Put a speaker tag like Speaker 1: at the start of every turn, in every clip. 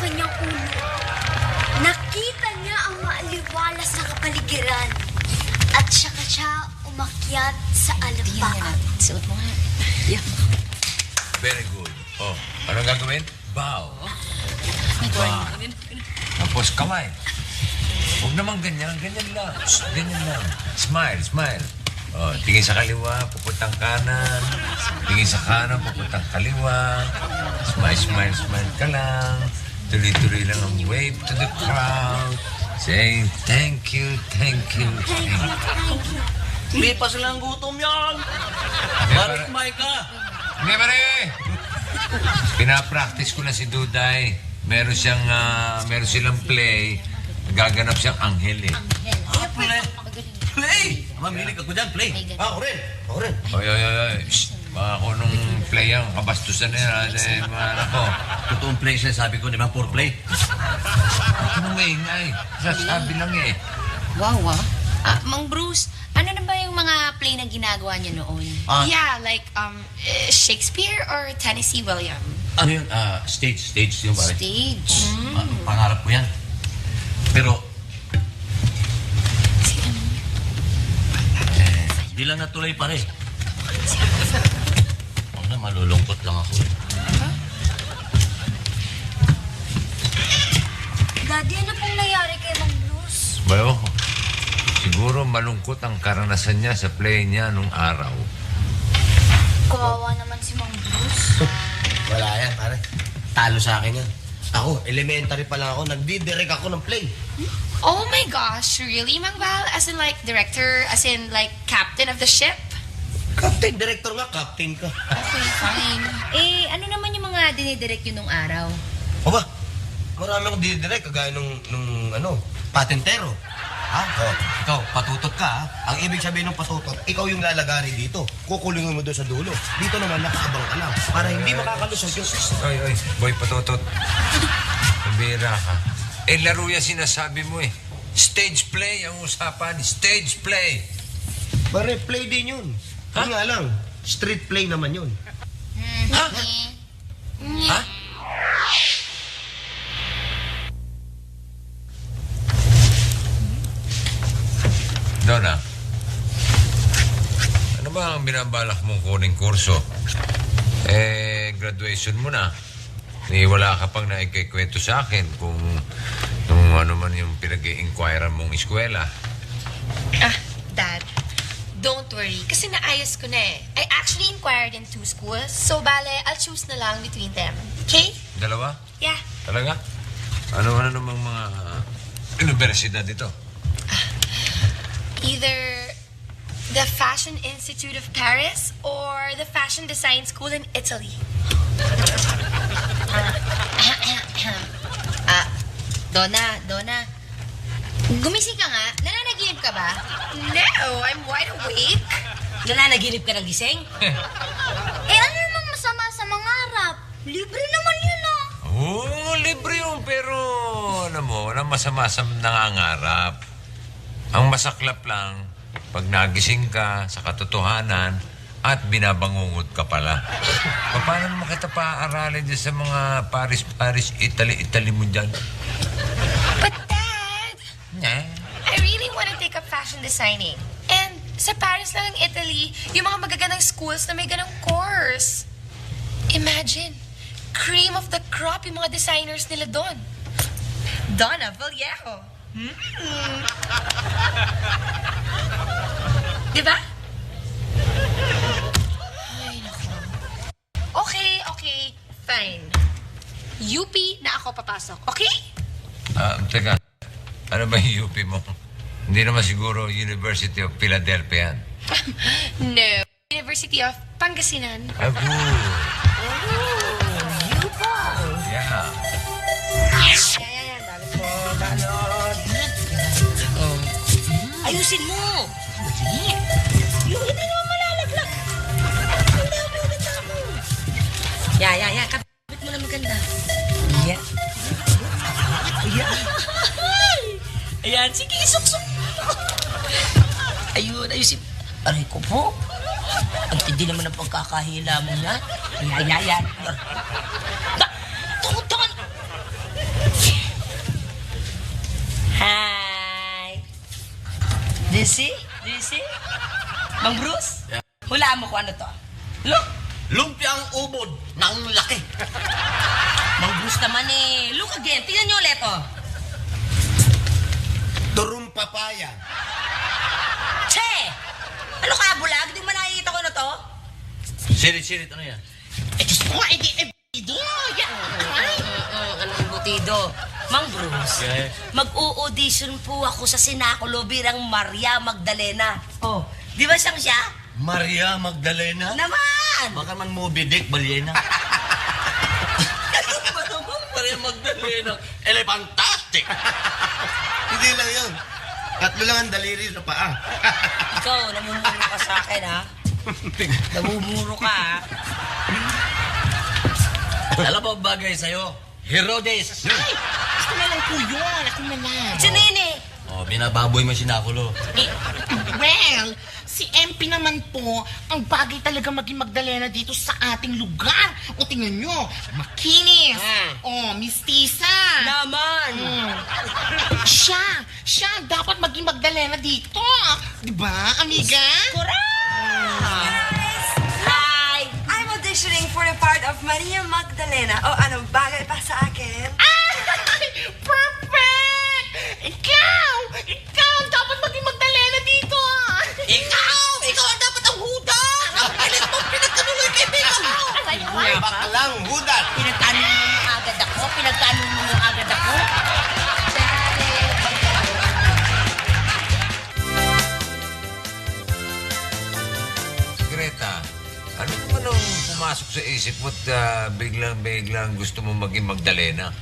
Speaker 1: kanyang ulo. Nakita niya ang maaliwalas na kapaligiran. At saka siya umakyat sa alampaan.
Speaker 2: Suot mo nga. Yeah.
Speaker 3: Very good. Oh, anong gagawin? Bow. Bow. Tapos kamay. Huwag naman ganyan. Ganyan lang. Shh, ganyan lang. Smile, smile. Oh, tingin sa kaliwa, pupuntang kanan. Tingin sa kanan, pupuntang kaliwa. Smile, smile, smile ka lang. Tuloy-tuloy lang ang wave to the crowd. Saying, thank you, thank you, thank you.
Speaker 4: Hindi pa silang gutom yan. Barik may ka.
Speaker 3: Hindi ba rin? Pinapractice ko na si Duday. Meron silang play. Gaganap siyang anghel eh.
Speaker 4: Play. Play. Mamilig ako dyan, play. Ako rin. Ako rin.
Speaker 3: Oy. Shh. Baka ako nung play yan, kabastusan na yan. Mga anak ko.
Speaker 4: Totoong play siya, sabi ko, di ba? For play.
Speaker 3: Ito nung maingay. Sasabi lang eh.
Speaker 2: Wow. Mang Bruce, ano na ba yung mga play na ginagawa niya noon?
Speaker 5: Yeah, like Shakespeare or Tennessee William.
Speaker 4: Ano yun? Stage yung pare.
Speaker 2: Stage.
Speaker 4: Pangarap ko yan. Pero, di lang natuloy pare. Huwag na, malulungkot lang ako.
Speaker 1: Daddy, ano pong nangyari kay Mang Bruce?
Speaker 3: Bayo, siguro malungkot ang karanasan niya sa play niya nung araw.
Speaker 1: Kawawa naman si Mang Bruce.
Speaker 6: Wala yan, pare. Talo sa akin yan. Ako, elementary pa lang ako, nagdidirect ako ng play.
Speaker 5: Oh my gosh, really, Mangval? As in like director, as in like captain of the ship?
Speaker 6: Captain, director nga, captain ka.
Speaker 2: Okay, fine. Ano naman yung mga dinidirect yun nung araw?
Speaker 6: O ba, marami akong didirect, kagaya nung patentero. Ha? O, ikaw, patutot ka, ha? Ang ibig sabihin ng patutot, ikaw yung lalagari dito. Kukulingin mo doon sa dulo. Dito naman, nakaabang ka lang. Para hindi makakalusot yung...
Speaker 3: Oy, boy, patutot. Pabira ka. Laro yan sinasabi mo eh. Stage play ang usapan. Stage play.
Speaker 6: Pare, play din yun. Yun nga lang, street play naman yun.
Speaker 3: Ha? Ha? Donna, ano ba ang binabalak mong kuning kurso? Graduation mo na. Wala ka pang naikikwento sa akin kung ano man yung pinag-i-inquirean mong eskwela.
Speaker 5: Dad, don't worry. Kasi naayos ko na eh. I actually inquired in 2 schools. So, bale, I'll choose na lang between them. Okay?
Speaker 3: Dalawa?
Speaker 5: Yeah.
Speaker 3: Talaga? Ano namang mga universidad dito?
Speaker 5: Either the Fashion Institute of Paris or the Fashion Design School in Italy.
Speaker 2: Donna. Gumising ka nga? Nananaginip ka ba?
Speaker 5: No, I'm wide awake.
Speaker 2: Nananaginip ka ng gising?
Speaker 1: Ano namang masama sa mangarap? Libre naman yun ah.
Speaker 3: Oo, libre yun, pero alam mo, walang masama sa nangangarap. Ang masaklap lang, pag nagising ka sa katotohanan at binabangungot ka pala. Paano naman kita paaralin dyan sa mga Paris, Italy mo dyan?
Speaker 5: But Dad, I really want to take up fashion designing. And sa Paris lang ng Italy, yung mga magagandang schools na may ganang course. Imagine, cream of the crop yung mga designers nila doon. Donna Vallejo. Diba? Ay, naku. Okay. Fine. UP na ako papasok, okay?
Speaker 3: Teka, ano ba yung UP mo? Hindi naman siguro University of Philadelphia yan.
Speaker 5: No. University of Pangasinan.
Speaker 3: Abu. Yeah.
Speaker 2: Yan. Dali po. Balot. Ayusin mo. Yung hindi naman malalaglag. Yan. Kapit mo na maganda. Yan. Ayan, sige, isok-sok. Ayusin. Aray ko po. Ang tindi naman ang pagkakahila mo niya. Yan. Tungan.
Speaker 7: you see? Do you see? Mang Bruce? Hulaan mo kung ano to. Look!
Speaker 4: Lumpiang ubod ng laki.
Speaker 7: Mang Bruce naman eh. Look again. Tingnan nyo ulit, oh.
Speaker 6: Turum papaya.
Speaker 7: Che! Ano ka, bulag? Di mo nakikita ko na to?
Speaker 4: Sirit-sirit, ano yan?
Speaker 7: Diyos ko, butido! Yan! Anong butido? Mang Bruce, mag-u-audition po ako sa Sinakulo birang Maria Magdalena. Oh, di ba siyang siya?
Speaker 4: Maria Magdalena?
Speaker 7: Naman!
Speaker 4: Baka man Moby Dick, balyena. Maria Magdalena. Elefantastic.
Speaker 6: Hindi lang yun. Tatlo lang ang daliri sa paa.
Speaker 7: Ikaw, namumuro ka sa akin, ha? Namumuro ka, ha?
Speaker 4: Alam mo ang bagay sa'yo? Herodes.
Speaker 8: Ako na lang po yun. Ako na lang.
Speaker 7: Si Nene!
Speaker 4: Oh, binababoy mo sinakulo.
Speaker 8: Well, si MP naman po, ang bagay talaga maging Magdalena dito sa ating lugar. O tingnan nyo, makinis. O, mistisa.
Speaker 7: Naman!
Speaker 8: Siya dapat maging Magdalena dito. Diba, amiga?
Speaker 5: Hi! I'm auditioning for the part of Maria Magdalena. O ano, bagay pa sa akin?
Speaker 8: Perfect! Ikaw ang dapat maging Magdalena dito.
Speaker 7: Ikaw ang dapat ang huda! Ang pilit mo, pinagkanuloy kaibigan mo!
Speaker 6: Bakalang hudat.
Speaker 7: Pinagkanuloy mo agad ako?
Speaker 3: Greta, ano naman ang pumasok sa isip mo at biglang gusto mo maging Magdalena?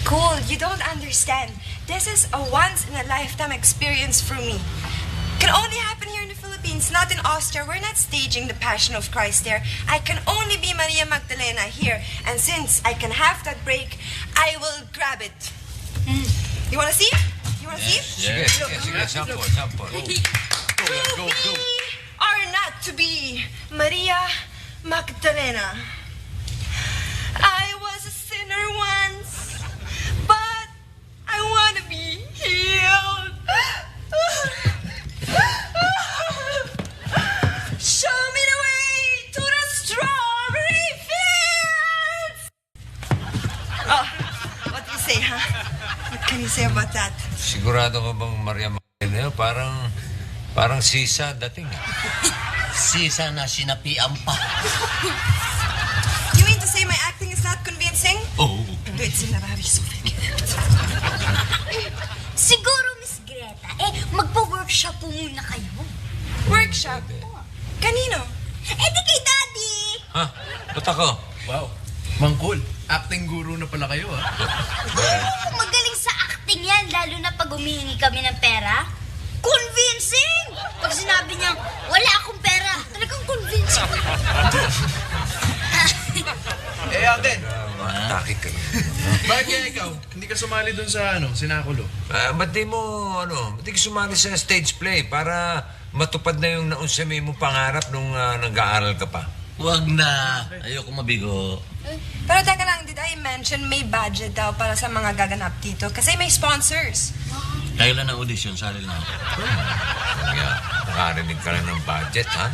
Speaker 5: Cool, you don't understand. This is a once-in-a-lifetime experience for me. Can only happen here in the Philippines, not in Austria. We're not staging the Passion of Christ there. I can only be Maria Magdalena here. And since I can have that break, I will grab it. You wanna see? You wanna see?
Speaker 3: Sige, sample.
Speaker 5: To be or not to be Maria Magdalena. I was a sinner once, but I wanna be healed. Show me the way to the strawberry fields. Oh, what do you say, huh? What can you say about that?
Speaker 3: Sigurado ka bang Maria Magdalena? Parang sisa dating.
Speaker 4: Sisa na sinapian pa.
Speaker 5: You mean to say my acting is not convincing?
Speaker 4: Oh.
Speaker 5: Do it, Sinarari Sofia.
Speaker 1: Siguro, Miss Greta, magpa-workshop po muna kayo.
Speaker 5: Workshop? Kanino?
Speaker 1: Di kay Daddy!
Speaker 3: Ha? Ba't ako?
Speaker 4: Wow. Mangkul, acting guru na pala kayo, ha?
Speaker 1: Magaling sa acting yan, lalo na pag humihingi kami ng pera. Convincing! Pag sinabi niyang, wala akong pera, talagang convincing.
Speaker 4: Alden.
Speaker 3: Matake ka.
Speaker 9: Bakit kaya ikaw? Hindi ka sumali dun sa Sinakulo?
Speaker 3: Ba't di ka sumali sa stage play para matupad na yung naunsami mong pangarap nung nag-aaral ka pa?
Speaker 4: Huwag na. Ayoko mabigo.
Speaker 5: Pero teka lang, did I mention may budget daw para sa mga gaganap dito? Kasi may sponsors.
Speaker 4: Kailan ang audition? Salil na ako.
Speaker 3: Kaya nakarinig ka lang ng budget, ha?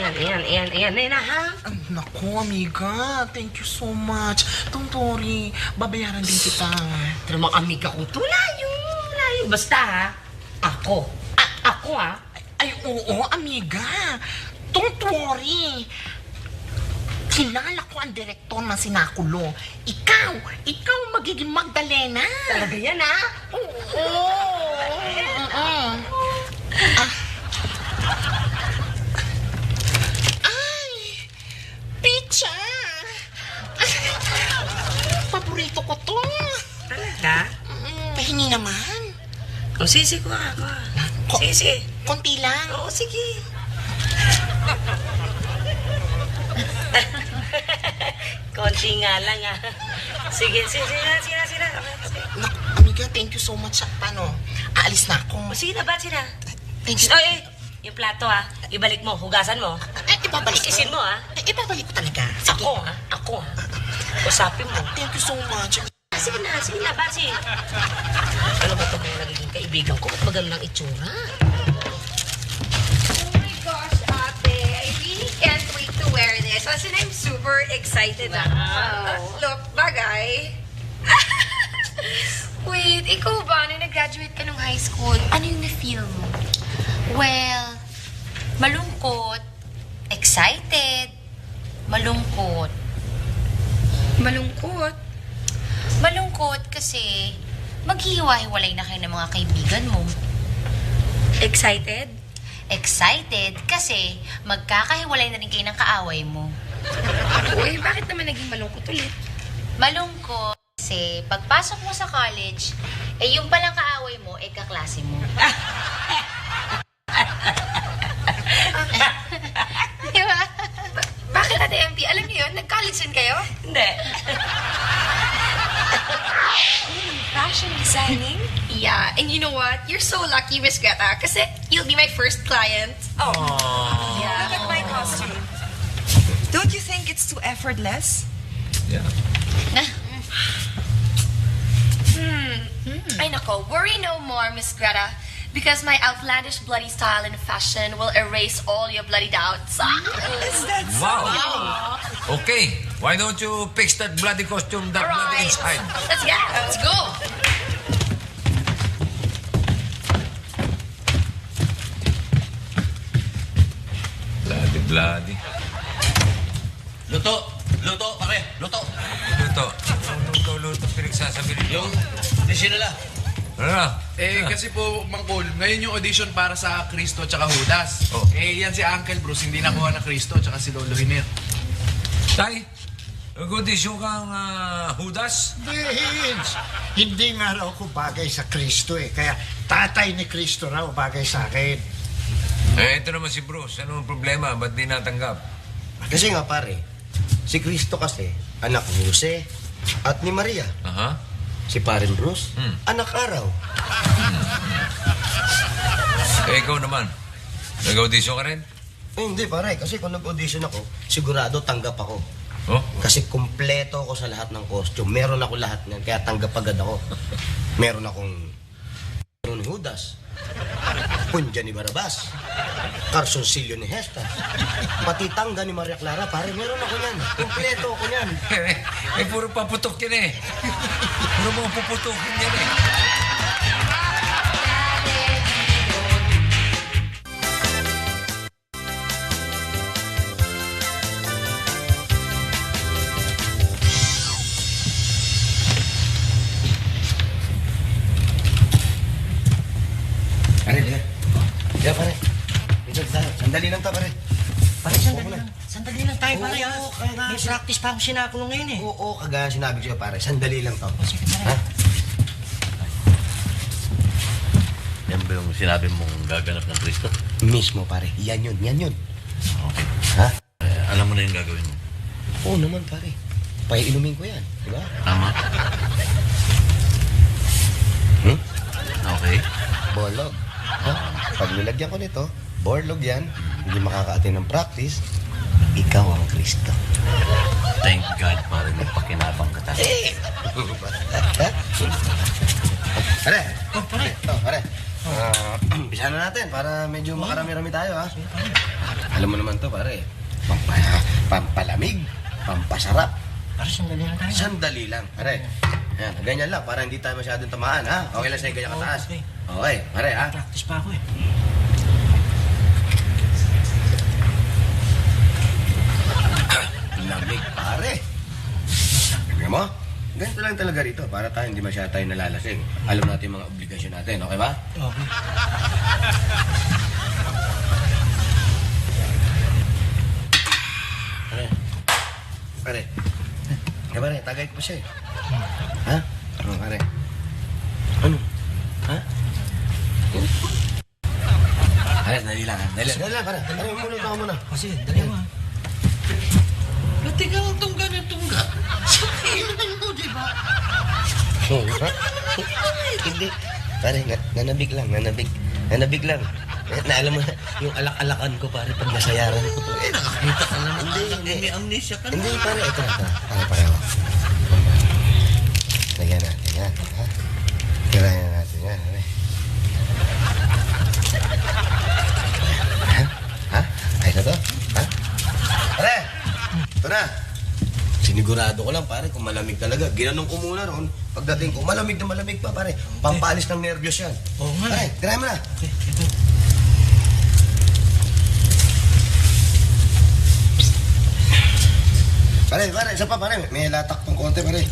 Speaker 7: Ayan, ha?
Speaker 8: Naku, amiga. Thank you so much. Don't worry. Babayaran din kita.
Speaker 7: Pero mga amiga ko, ito layo. Basta, ha? Ako, ha?
Speaker 8: Ay, oo, amiga. Don't worry. Kilala ko ang direktor ng Sinakulo. Ikaw magiging Magdalena.
Speaker 7: Talaga yan, ha?
Speaker 8: Oo. Ay, pizza. Paborito ko to.
Speaker 7: Talaga?
Speaker 8: Pahingi naman.
Speaker 7: O, sisi ko ako. Sisi.
Speaker 8: Konti lang.
Speaker 7: Oo, sige. Konti nga lang, ha? Sige.
Speaker 8: Naku, amiga, thank you so much. Paano? Aalis na ako.
Speaker 7: O, sige na ba, sina?
Speaker 8: Thank you.
Speaker 7: Ay, yung plato, ha? Ibalik mo, hugasan mo.
Speaker 8: Ibabalik ko.
Speaker 7: Isin mo, ha?
Speaker 8: Ibabalik ko talaga. Sige.
Speaker 7: Ako, ha? Usapin mo.
Speaker 8: Thank you so much.
Speaker 7: sige na, Basi. Ano ba ito mga nagiging kaibigan ko? Ba't magaling ang itsura?
Speaker 5: Oh my gosh, ate. I really can't wait to wear this. As in, I'm super excited. Look, bagay. Wait, ikaw ba? Nung nag-graduate ka nung high school, ano yung na-feel mo?
Speaker 2: Well, malungkot, excited, malungkot.
Speaker 5: Malungkot.
Speaker 2: Malungkot kasi maghihiwa-hiwalay na kayo ng mga kaibigan mo.
Speaker 5: Excited?
Speaker 2: Excited kasi magkakahiwalay na rin kayo ng kaaway mo.
Speaker 5: Uy, bakit naman naging malungkot ulit?
Speaker 2: Malungkot kasi pagpasok mo sa college, yung palang kaaway mo, kaklase mo.
Speaker 5: Di ba? Bakit, Ate MP? Alam niyo yun? Nag-college din kayo?
Speaker 7: Hindi.
Speaker 5: Fashion designing? Yeah, and you know what? You're so lucky, Miss Greta, kasi you'll be my first client.
Speaker 10: Look at my costume. Don't you think it's too effortless?
Speaker 3: Yeah.
Speaker 5: Ay nako, worry no more, Miss Greta, because my outlandish bloody style and fashion will erase all your bloody doubts.
Speaker 10: Is that so?
Speaker 3: Wow. Okay, why don't you fix that bloody costume, that bloody
Speaker 5: Alright,
Speaker 3: inside?
Speaker 5: let's go.
Speaker 3: Bloody.
Speaker 4: Luto, pare, luto.
Speaker 3: Luto. Anong luto pinagsasabi rin?
Speaker 4: Yung dish nila.
Speaker 3: Ano na?
Speaker 9: Kasi po, Mang Col, ngayon yung audition para sa Cristo tsaka Judas.
Speaker 3: Oh.
Speaker 9: Yan si Uncle Bruce, hindi nakuha na Cristo tsaka si Lolo Hiner.
Speaker 3: Tay, nag-audition kang Judas?
Speaker 11: Vince, hindi nga raw ako bagay sa Kristo eh. Kaya tatay ni Kristo raw bagay sa akin.
Speaker 3: Ito naman si Bruce. Ano ang problema? Ba't di natanggap?
Speaker 6: Kasi nga pare, si Kristo kasi, anak ni Jose at ni Maria.
Speaker 3: Aha.
Speaker 6: Si Parin Bruce, anak araw.
Speaker 3: Ikaw naman. Nag-audition ka rin?
Speaker 6: Hindi pare, kasi kung nag-audition ako, sigurado tanggap ako.
Speaker 3: Oh?
Speaker 6: Kasi kumpleto ako sa lahat ng costume. Meron ako lahat niyan, kaya tanggap agad ako. Meron akong ni Judas, Punja ni Barabas, Carsoncillo ni Hesta, pati tangga ni Maria Clara, pare, meron ako niyan. Kumpleto ako niyan.
Speaker 3: Puro paputok yan eh. Puro mga puputokin yan eh.
Speaker 6: Pare, diyan. Diyan, pare. Dito tayo. Sandali lang to, pare.
Speaker 7: Pare, sandali lang tayo, pare. May practice pa akong sinakulong ngayon eh.
Speaker 6: Oo, kagaya sinabi ko sa'yo, pare. Sandali lang to. Ha?
Speaker 4: Yan ba yung sinabi mong gaganap ng Cristo?
Speaker 6: Mismo, pare. Yan yun, yan yun.
Speaker 4: Okay.
Speaker 6: Ha?
Speaker 4: Alam mo na yung gagawin mo.
Speaker 6: Oo naman, pare. Paiinumin ko yan, di ba?
Speaker 4: Tama? Okay.
Speaker 6: Borlog. Ha? Pag nilagyan ko nito, borlog yan, hindi makakaatin ng practice, ikaw ang Kristo.
Speaker 4: Thank God, pare, nagpakinabang ka tayo.
Speaker 6: Ha? Pare! Oh, pare! Pare! Umpisa na natin para medyo makarami-rami tayo, ha? Alam mo naman to, pare. Pampalamig, pampasarap.
Speaker 7: Pare, sandali lang tayo.
Speaker 6: Sandali lang, pare. Ayan, ganyan lang, para hindi tayo masyadong tamaan, ha? Okay lang sa'yo, ganyan kataas. Okay, pare, ha?
Speaker 7: Practice pa ako eh.
Speaker 6: Lamig, pare. Tingnan mo, ganito lang talaga rito para tayo hindi masyadong tayo nalalasing. Alam natin yung mga obligasyon natin, okay ba?
Speaker 7: Okay.
Speaker 6: Pare. Pare. Pare, tagay ko pa siya eh. Ha? Ano, pare? Ano? Ha? Pare, dali lang, ha? Dali lang, pare. Dali muna, ikaw muna.
Speaker 7: Kasi, dali mo ah.
Speaker 11: Natigaw itong ganitong sakinan mo, di ba?
Speaker 6: Oo, ha? Hindi. Pare, nanabig lang, nanabig lang. Alam mo, yung alak-alakan ko, pare, pag nasayaran ko to.
Speaker 11: Nakakita ka naman.
Speaker 6: Hindi.
Speaker 11: May amnesia ka na.
Speaker 6: Hindi, pare, ito. Pare. Lagyan natin yan, ha? Lagyan natin yan, pare. Ha? Ay na to? Ha? Pare! Ito na! Sinigurado ko lang, pare, kung malamig talaga. Ginanong ko muna roon. Pagdating ko, malamig na malamig pa, pare. Pampalis ng nervyos yan.
Speaker 4: Oo nga.
Speaker 6: Pare, try mo na.
Speaker 4: Ito.
Speaker 6: Pare, isa pa, pare. May latak tong konti, pare.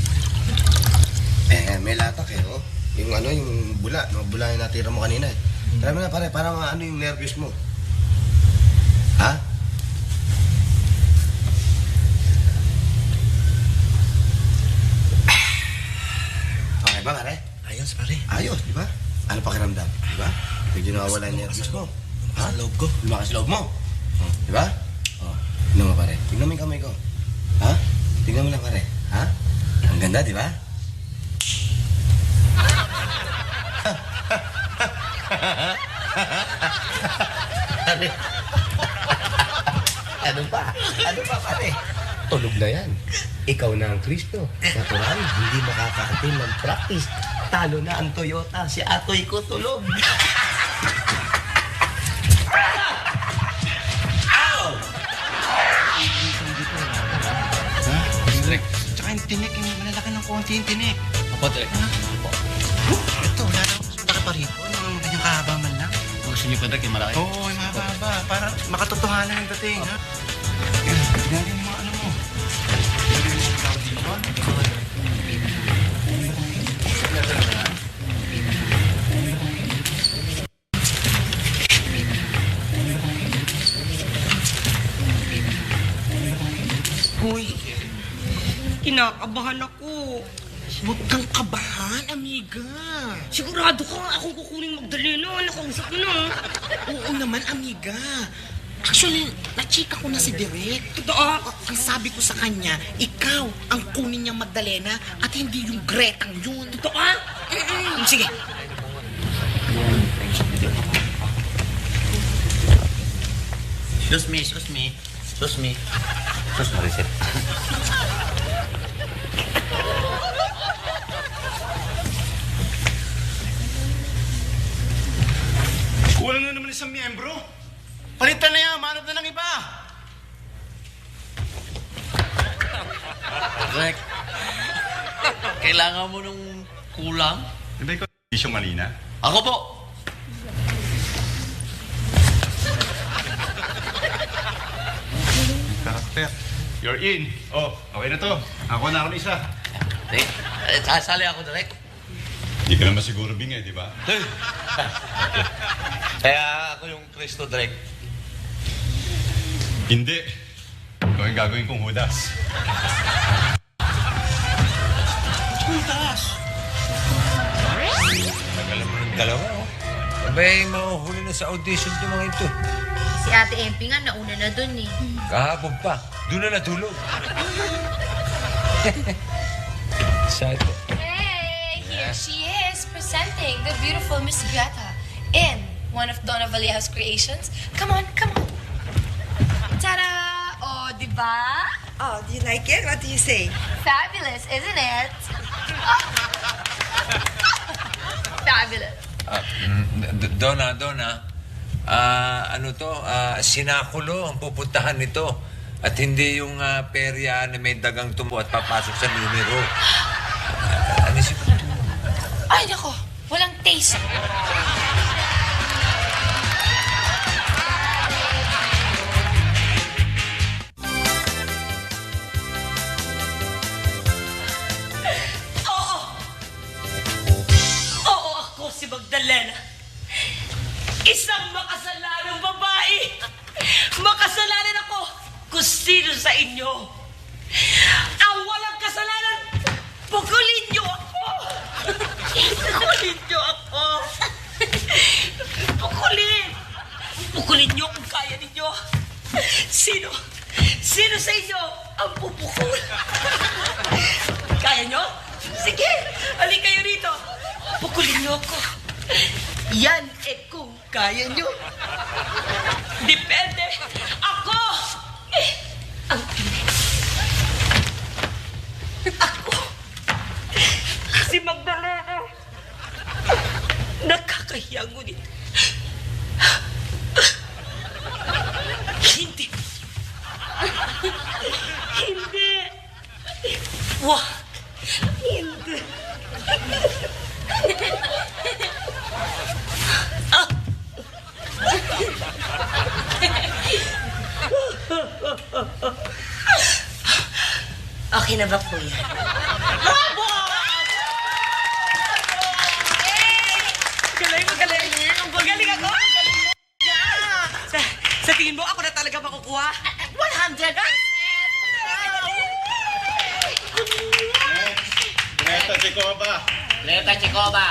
Speaker 6: May latak eh, oh. Yung ano, yung bula. Mga bula yung natira mo kanina eh. Try mo na, pare, para maano yung nervyos mo. Ha? Okay ba, pare?
Speaker 4: Ayos, pare.
Speaker 6: Ayos, di ba? Ano pakiramdam? Di ba? Medyo nawawala yung nervyos mo. Ha?
Speaker 4: Loob ko.
Speaker 6: Lumakas loob mo. Oh, di ba? Oh, tingnan mo, pare. Tingnan mo yung kamay ko. Ha? Tingnan mo lang, pare. Ha? Ang ganda, di ba? Pare. Ano pa? Ano pa, pare? Tulog na yan. Ikaw na ang Kristo. Natural, hindi makaka-attend ng practice. Talo na ang Toyota. Si Atoy ko tulog.
Speaker 4: Direk. Tsaka yung tinik, yung malalaki ng konti yung tinik. Opo, Direk. Ito, wala na mas malaki pa rito. Ang kanyang kahaba man lang. Gusto niyo pa, Direk, yung malaki? Oo, yung mahaba. Para makatotohanan ang dating, ha? Yan, tignan yung mga ano mo.
Speaker 8: Hoy, kinakabahan ako. Huwag kang kabahan, amiga.
Speaker 7: Sigurado ka nga akong kukuning Magdalena. Nakausap mo na.
Speaker 8: Oo naman, amiga. Actually, na-chika ko na si Direk.
Speaker 7: Totoo.
Speaker 8: Ang sabi ko sa kanya, ikaw ang kunin niyang Magdalena at hindi yung Gretang yun.
Speaker 7: Totoo. Sige.
Speaker 4: Excuse me. Sus, Maricel.
Speaker 11: Kulang na naman isang miyembro. Palitan na yan, manap na ng iba.
Speaker 4: Direk. Kailangan mo nung kulang?
Speaker 11: Hindi ko isyong malina.
Speaker 4: Ako po.
Speaker 11: Karakter. You're in. Oh, okay na to. Ako na ako isa.
Speaker 4: Direk, sasali ako, Direk.
Speaker 11: Hindi ka naman siguro bingay, di ba?
Speaker 4: Kaya ako yung Kristo, Direk.
Speaker 11: Hindi. Ikaw yung gagawin kong Judas.
Speaker 8: Judas!
Speaker 3: Tagal mo ng dalawa, oh. Abay, mahuhuli na sa audition itong mga ito.
Speaker 2: Si Ate Empi nga, nauna na dun eh.
Speaker 3: Kahapon pa. Doon na natulog. Excited.
Speaker 5: Hey, here she is, presenting the beautiful Miss Greta in one of Donna Vallejo's creations. Come on. Ta-da! Oh, di ba?
Speaker 10: Oh, do you like it? What do you say?
Speaker 5: Fabulous, isn't it? Oh. Fabulous.
Speaker 3: Donna, ano to? Sinakulo ang pupuntahan nito. At hindi yung perya na may dagang tumbo at papasok sa numero. Ano si...
Speaker 5: Ay, nako. Walang taste.
Speaker 7: Oo, ako si Magdalena. Isang makasalanang babae. Makasalanan ako kung sino sa inyo. Ang walang kasalanan, pukulin niyo ako. Pukulin niyo ako. Pukulin niyo kung kaya ninyo. Sino sa inyo ang pupukul? Kaya niyo? Sige, halika kayo rito. Pukulin niyo ako. Yan kung kaya niyo. Depende. Ako ang pinili. Ako Wah! Hindi. Okay na ba po yan?
Speaker 10: Magaling, magaling. Magaling ako. Sa tingin mo, ako na talaga makukuha?
Speaker 8: 100%!
Speaker 4: Greta Chikova.
Speaker 2: Greta Chikova.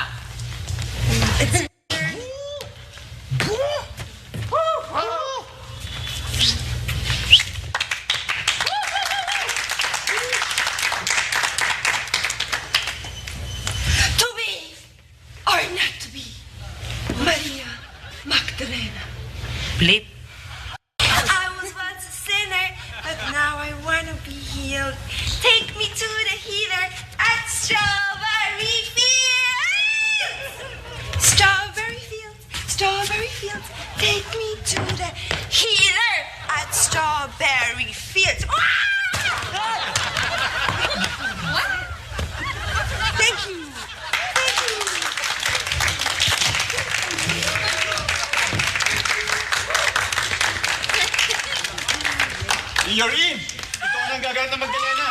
Speaker 10: To be or not to be, Maria Magdalena.
Speaker 7: Flip.
Speaker 10: I was once a sinner, but now I wanna be healed. Take me to the healer at Strawberry Fields. Strawberry Fields, Strawberry Fields. Take me to the healer at Strawberry Fields. Ah! What? Thank you. Thank you.
Speaker 4: You're in! Ikaw ang gagamit ng Magdalena.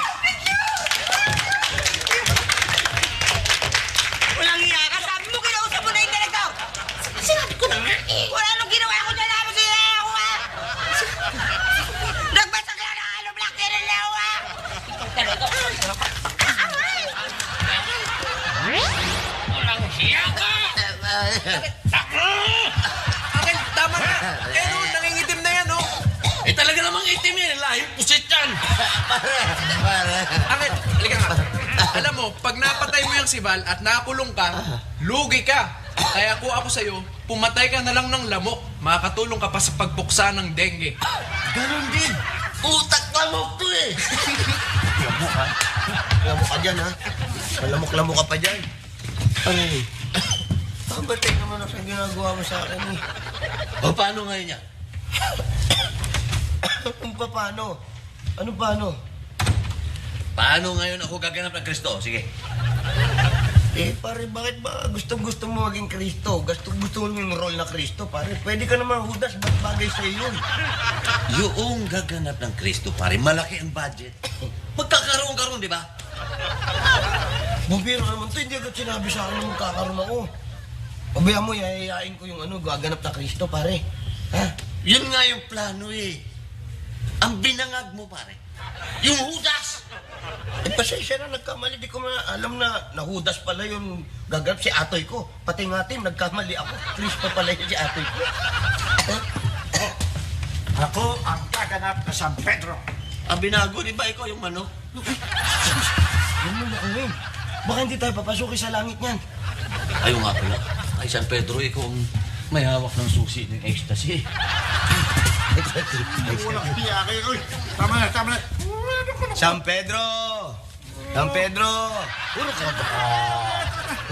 Speaker 10: Walang iya ka. Sabi mo, kinausap mo na yung ganito.
Speaker 8: Sinabi ko na nga eh.
Speaker 10: Wala nung ginawa ko dyan. Ako sila ako, ha? Nagbasag lang ng ano, black din ang lewa, ha?
Speaker 9: Akin, tama na. Eh, no, nangingitim na yan, oh.
Speaker 6: Eh talaga namang itim yan. Lahing pusit yan.
Speaker 9: Akin, halika nga. Alam mo, pag napatay mo yung si Val at nakulong ka, lugi ka. Kaya kung ako sa'yo, pumatay ka na lang ng lamok. Makakatulong ka pa sa pagpuksa ng dengue.
Speaker 6: Ganon din. Utak lamok to eh. Lamok ha? Lamok ka dyan ha? Malamok-lamok ka pa dyan. Ano yun? Pabatay naman ako sa ginagawa mo sa akin eh. O paano ngayon yan? Paano? Ano paano? Paano ngayon ako gaganap ng Kristo? Sige. Eh, pare, bakit ba gusto mo maging Kristo? Gusto mo yung role na Kristo, pare. Pwede ka naman Judas, ba't bagay sa'yo yun? Yung gaganap ng Kristo, pare, malaki ang budget. Magkakaroon, di ba? Bubiro naman to, hindi agad sinabi sa akin na magkakaroon ako. Pabayaan mo, yayayain ko yung gaganap na Kristo, pare. Ha? Yun nga yung plano eh. Ang binangag mo, pare. Yung Judas! Eh, pasensya na, nagkamali. Di ko alam na Judas pala yung gaganap si atoy ko. Pati nga Tim, nagkamali ako. Kristo pala yun si atoy ko.
Speaker 11: Ako ang gaganap na San Pedro.
Speaker 6: Ang binago, di ba ikaw yung manok? Yan mo na kami. Baka hindi tayo papasukin sa langit niyan. Ayaw nga pala. Ay, San Pedro, ikaw ang may hawak ng susi ng ecstasy.
Speaker 11: Walang piya kayo. Uy, tama na, tama na.
Speaker 6: San Pedro! San Pedro! Puro ka ba?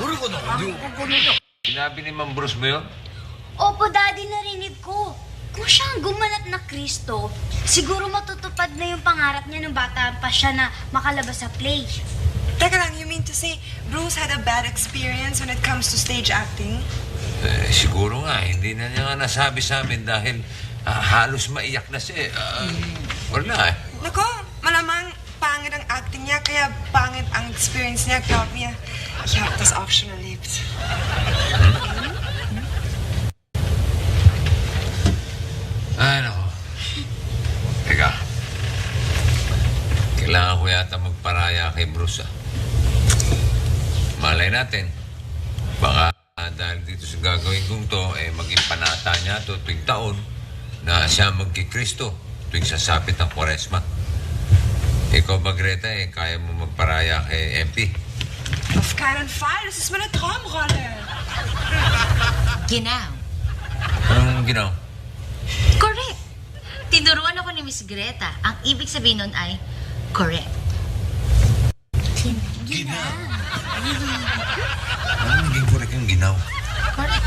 Speaker 6: Puro ko na.
Speaker 3: Sinabi ni Ma'am Bruce mo yun?
Speaker 1: Opo, Daddy, narinig ko. Kung siya ang gumanap na Kristo, siguro matutupad na yung pangarap niya nung bata pa siya na makalabas sa play.
Speaker 10: Teka lang, you mean to say Bruce had a bad experience when it comes to stage acting?
Speaker 3: Eh, siguro nga, hindi na niya nga nasabi sa amin dahil halos maiyak na siya. Wala eh.
Speaker 10: Nako, malamang pangit ang acting niya, kaya pangit ang experience niya. Glaubt mir, ich habe das auch schon erlebt.
Speaker 3: Ay, nako. Teka. Kailangan ko yata magparaya kay Bruce, ah. Malay natin. Baka dahil dito sa gagawin kong to, maging panata niya to tuwing taon na siya magkikristo tuwing sasapit ng Kwaresma. Ikaw ba, Greta, kaya mo magparaya kay MP?
Speaker 10: Auf keinen Fall, das ist meine Traumrolle.
Speaker 2: Ginaw.
Speaker 3: Anong ginaw?
Speaker 2: Correct. Tinuruan ako ni Miss Greta. Ang ibig sabihin nun ay correct.
Speaker 3: Ginaw. Ano naging correct yung ginaw?
Speaker 2: Correct.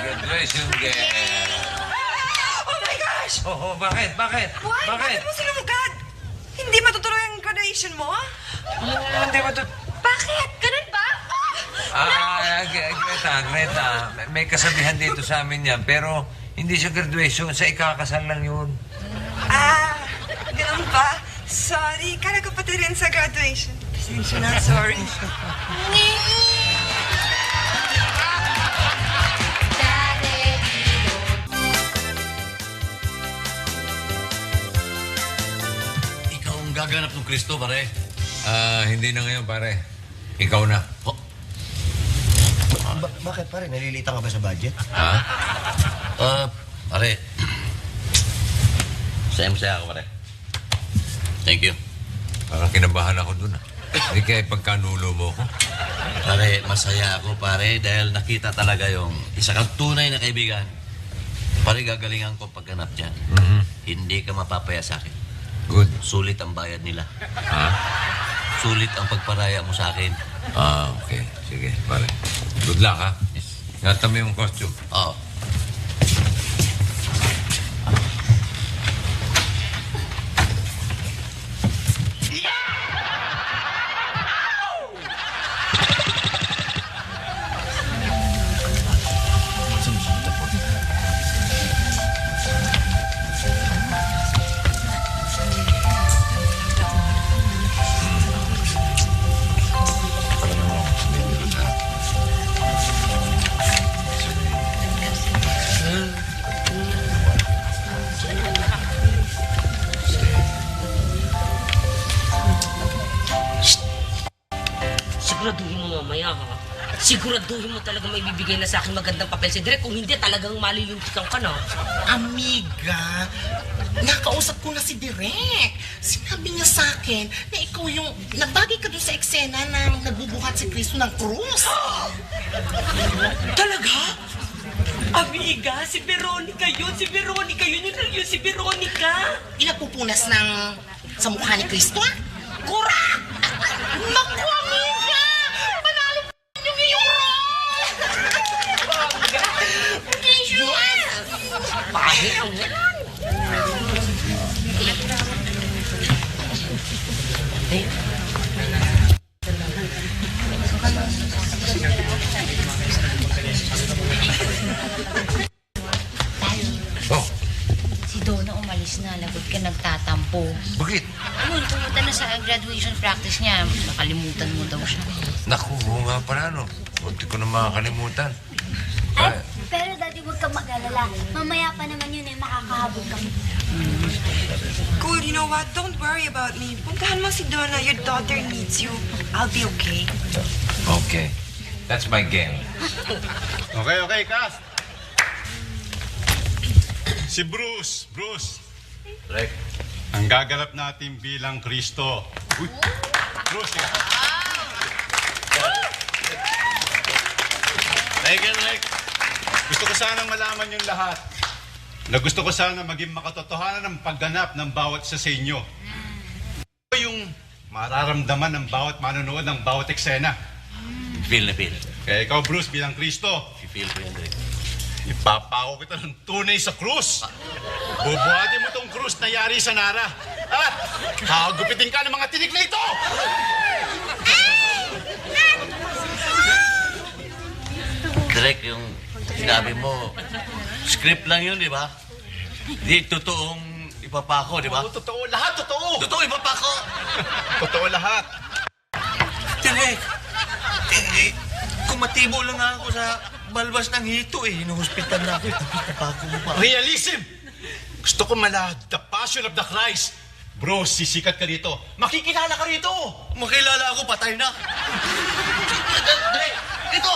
Speaker 3: graduation girl.
Speaker 10: Oh my gosh!
Speaker 3: Oh, bakit? Bakit?
Speaker 10: What?
Speaker 3: Bakit?
Speaker 10: Bakit mo sinumugad? Hindi matutuloy ang graduation mo?
Speaker 3: Hindi ba ito?
Speaker 5: Bakit? Ganun ba?
Speaker 3: Greta, may kasabihan dito sa amin yan, pero hindi siya graduation, sa ikakasal lang yun.
Speaker 10: Ganun ba? Sorry, kala ko pati rin sa graduation. Pasensya na, sorry.
Speaker 4: Ikaw ang gaganap ng Kristo, pare.
Speaker 3: Hindi na ngayon, pare. Ikaw na.
Speaker 4: Oh.
Speaker 6: Bakit pare? Nalilita ka ba sa budget?
Speaker 3: Ha?
Speaker 4: Pare. Sayang-saya ako, pare. Thank you.
Speaker 3: Parang kinabahan ako dun, ah. Hindi kaya pagkanulo mo ko.
Speaker 4: Pare, masaya ako, pare, dahil nakita talaga yung isa kang tunay na kaibigan. Pare, gagalingan ko pagganap dyan. Hindi ka mapapaya sa akin.
Speaker 3: Good.
Speaker 4: Sulit ang bayad nila.
Speaker 3: Ha?
Speaker 4: Sulit ang pagparaya mo sa akin.
Speaker 3: Okay. Sige, pare. Good luck, ha? Ingatan mo yung costume.
Speaker 4: Oo.
Speaker 7: Siguraduhin mo mamaya, ha? Siguraduhin mo talaga may bibigay na sa akin magandang papel si Direk. Kung hindi, talagang malilintikan ka na.
Speaker 8: Amiga, nakausap ko na si Direk. Sinabi niya sa akin na ikaw yung nagbagay ka doon sa eksena ng nagbubuhat si Cristo ng krus.
Speaker 7: Talaga? Amiga, si Veronica yun. Si Veronica yun. Yun si Veronica.
Speaker 8: Inapupunas ng sa mukha ni Cristo, ah? Kurak! Naku, amiga! Panalo yung iyong role! Yes!
Speaker 7: Pahit ang
Speaker 3: Oh,
Speaker 2: Si Donna umalis na, lagot ka nagtatampo.
Speaker 3: bakit?
Speaker 2: Ayun, pumunta na sa graduation practice niya. Nakalimutan mo daw siya.
Speaker 3: Naku, oo nga pala, no? Kunti ko na makakalimutan.
Speaker 1: Ay, pero Daddy, huwag kang mag-alala. Mamaya pa naman yun makakahabol kami.
Speaker 10: Cool, you know what? Don't worry about me. Puntahan mo si Donna. Your daughter needs you. I'll be okay.
Speaker 3: Okay. That's my game.
Speaker 12: Okay, cast. Si Bruce.
Speaker 4: Direk.
Speaker 12: Ang gaganap natin bilang Kristo. Uy, Bruce, yan. Direk. Gusto ko sanang malaman yung lahat. Na gusto ko sana maging makatotohanan ng pagganap ng bawat isa sa inyo. Ito yung mararamdaman ng bawat manonood ng bawat eksena.
Speaker 4: Feel na feel.
Speaker 12: Kaya ikaw, Bruce, bilang Kristo,
Speaker 4: Feel ko yan, Direk.
Speaker 12: ipapako kita ng tunay sa krus. Bubuhatin mo tong krus na yari sa Nara. At hagupitin ka ng mga tinik na ito!
Speaker 4: Direk, yung sinabi mo, script lang yun, di ba? Di totoong ipapako, di ba?
Speaker 12: Oo, totoo. Lahat totoo.
Speaker 4: Totoo ipapako!
Speaker 12: Totoo lahat.
Speaker 4: Direk, kumatibo lang ako sa balbas ng hito eh. Hinuhospital na ako. Ipapako mo pa.
Speaker 12: Realism! Gusto ko malahad. The Passion of the Christ. Bro, sisikat ka dito. Makikilala ka rito.
Speaker 4: Makilala ako, patay na. Direk, ito,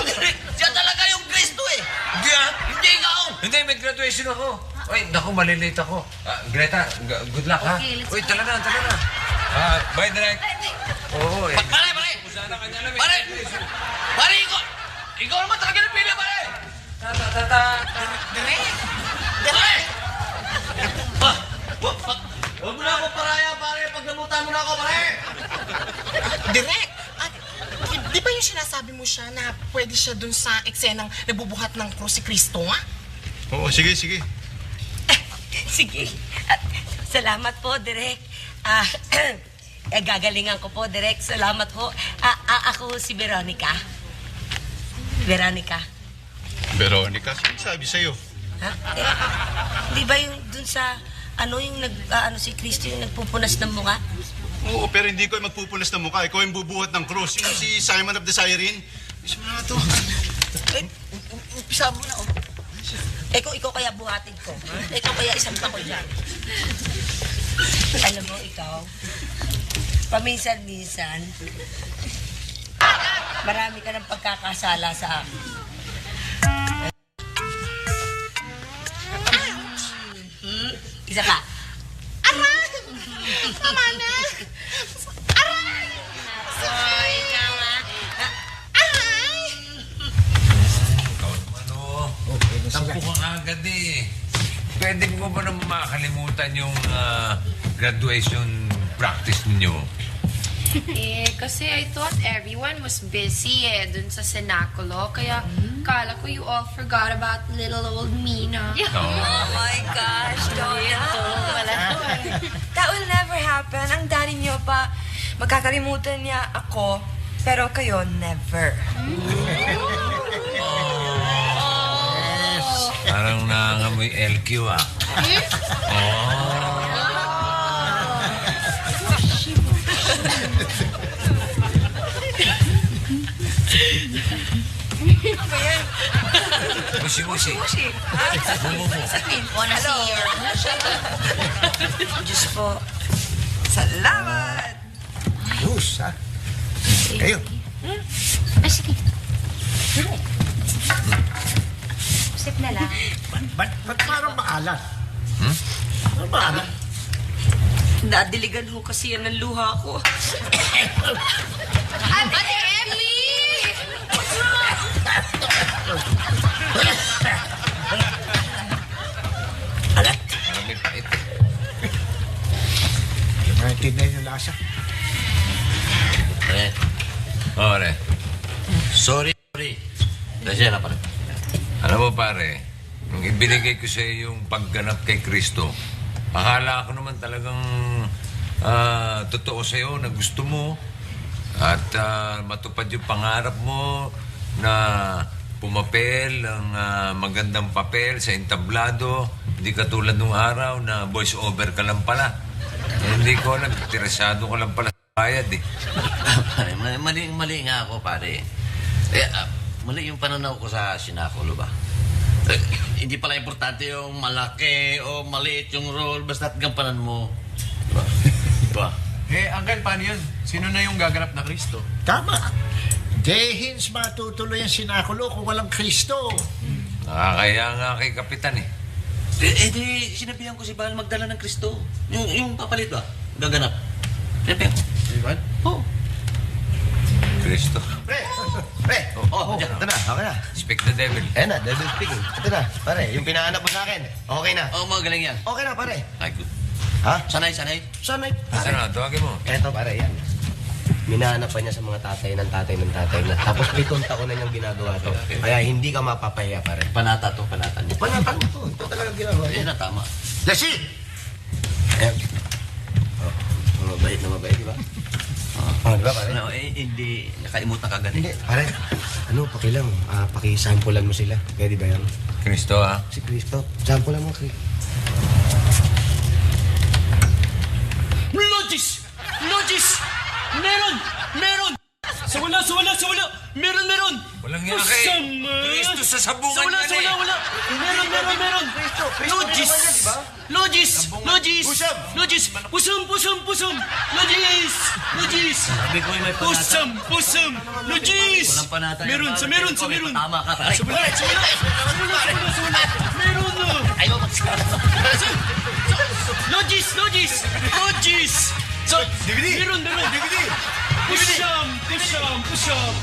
Speaker 4: Direk. Siya talaga yung Kristo eh.
Speaker 3: Hindi, ah.
Speaker 4: Hindi ikaw.
Speaker 3: Hindi, may graduation ako. Ay, naku, malilate ako. Greta, good luck, ha?
Speaker 2: Okay, let's
Speaker 3: Uy, tala na. Bye, Direk. Oo, eh.
Speaker 4: Pare! Pare, ikaw naman talaga ng pili, pare! Pare! Huwag mo na ako paraya, pare. Pag namutan mo na ako, pare.
Speaker 8: Direk, di ba yung sinasabi mo siya na pwede sumali siya dun sa eksenang nabubuhat ng krus si Kristo, ha?
Speaker 12: Oo, sige, sige.
Speaker 7: Sige. Salamat po, Direk. Gagalingan ko po, Direk. Salamat po. Ako si Veronica. Veronica.
Speaker 12: Veronica, sino sabi sa'yo?
Speaker 7: Ha? Di ba yung dun sa, yung si Kristo yung nagpupunas ng mukha?
Speaker 12: Oo, pero hindi ko magpupulas ng mukha. Ikaw yung bubuhat ng krus. Yung si Simon of the Cyrene. Isa mo na ito.
Speaker 7: Umpisa mo na, oh. Ikaw kaya buhatin ko. Ikaw kaya isang pa ko dyan. Alam mo, ikaw, paminsan-minsan, marami ka ng pagkakasala sa akin. Isa ka.
Speaker 8: Aray! Tama na! Aray!
Speaker 7: Sorry, ikaw ha.
Speaker 8: Aray!
Speaker 3: Ikaw naman, oh. Tampo ka agad eh. Pwede mo ba naman makakalimutan yung graduation practice ninyo?
Speaker 5: Kasi I thought everyone was busy dun sa cenaculo. Kaya kala ko you all forgot about little old Mina.
Speaker 10: Oh my gosh, Donna. That will never happen. Ang daddy niyo pa, magkakalimutan niya ako, pero kayo, never.
Speaker 3: Parang nangangamoy LQ ah. Musi-musi. Mumu.
Speaker 2: Wanna see your...
Speaker 10: Diyos po. Salamat!
Speaker 11: Diyos, ha? Kayo.
Speaker 2: sige. Sip na lang.
Speaker 11: Ba't parang maalat? Parang maalat?
Speaker 7: Nadiligan ho kasi yan ng luha ko.
Speaker 5: Ate Emily!
Speaker 11: Alat.
Speaker 3: Marami pait.
Speaker 11: Yung mga tinay yung lasa.
Speaker 6: Pare,
Speaker 3: Ore.
Speaker 6: sorry. Dasya na, pare.
Speaker 3: Alam mo pare, nung ibinigay ko sa iyo yung pagganap kay Kristo, akala ko naman talagang totoo sa iyo na gusto mo at matupad yung pangarap mo na pumapel ng magandang papel sa entablado, hindi katulad nung araw na voice over ka lang pala. Hindi ko alam, interesado ko lang pala sa bayad eh.
Speaker 6: Pare, mali nga ako, pare. Mali yung pananaw ko sa sinakulo ba? Hindi pala importante yung malaki o maliit yung role, basta't gampanan mo. Diba?
Speaker 9: Uncle, paano yun? Sino na yung gaganap na Kristo?
Speaker 11: Tama. Dehins matutuloy ang sinakulo kung walang Kristo.
Speaker 3: Nakakaya nga kay Kapitan eh.
Speaker 6: Di, sinabihan ko si Bal magdala ng Kristo. Yung papalit ba? Gaganap. Sinabihan ko.
Speaker 9: Ivan?
Speaker 6: Oo.
Speaker 3: Kristo.
Speaker 6: Pre! Diyan.
Speaker 13: Ito na, okay na.
Speaker 3: Speak the devil.
Speaker 13: Ayan na, devil speaking. Ito na, pare, yung pinahanap mo sa akin. Okay na.
Speaker 6: Oo, magaling yan.
Speaker 13: Okay na, pare.
Speaker 3: Ay, good.
Speaker 13: Ha?
Speaker 6: Sanay.
Speaker 13: Sanay,
Speaker 3: Asa na, tawagin mo.
Speaker 13: Eto, pare, yan. Minahanap pa niya sa mga tatay ng tatay na. Tapos 7 taon na niyang ginagawa to. Kaya hindi ka mapapahiya, pare.
Speaker 6: Panata to, panata niya.
Speaker 13: Panatan mo to. Ito talaga ginagawa niya.
Speaker 6: Yan na, tama.
Speaker 13: Lassie! Ayan. Mabait na mabait, di ba? Di ba, pare?
Speaker 6: Ano, hindi nakalimutan ka ganun.
Speaker 13: Hindi, pare. Pakilang, pakisampulan mo sila. Pwede ba yan?
Speaker 3: Kristo ah.
Speaker 13: Si Kristo. Sampulan mo, Kristo.
Speaker 4: Logis! Meron! Sa wala! Meron!
Speaker 3: Walang nga kay Kristo sa sabungan niya eh.
Speaker 4: Wala! Meron! Logis! Pusam! Logis!
Speaker 6: Sabi ko may panata.
Speaker 4: Pusam! Logis!
Speaker 6: Walang panata.
Speaker 4: Meron!
Speaker 6: Tama ka, pare.
Speaker 4: Sa wala! Meron!
Speaker 6: Ayaw,
Speaker 4: Logis! So, meron! Pusam!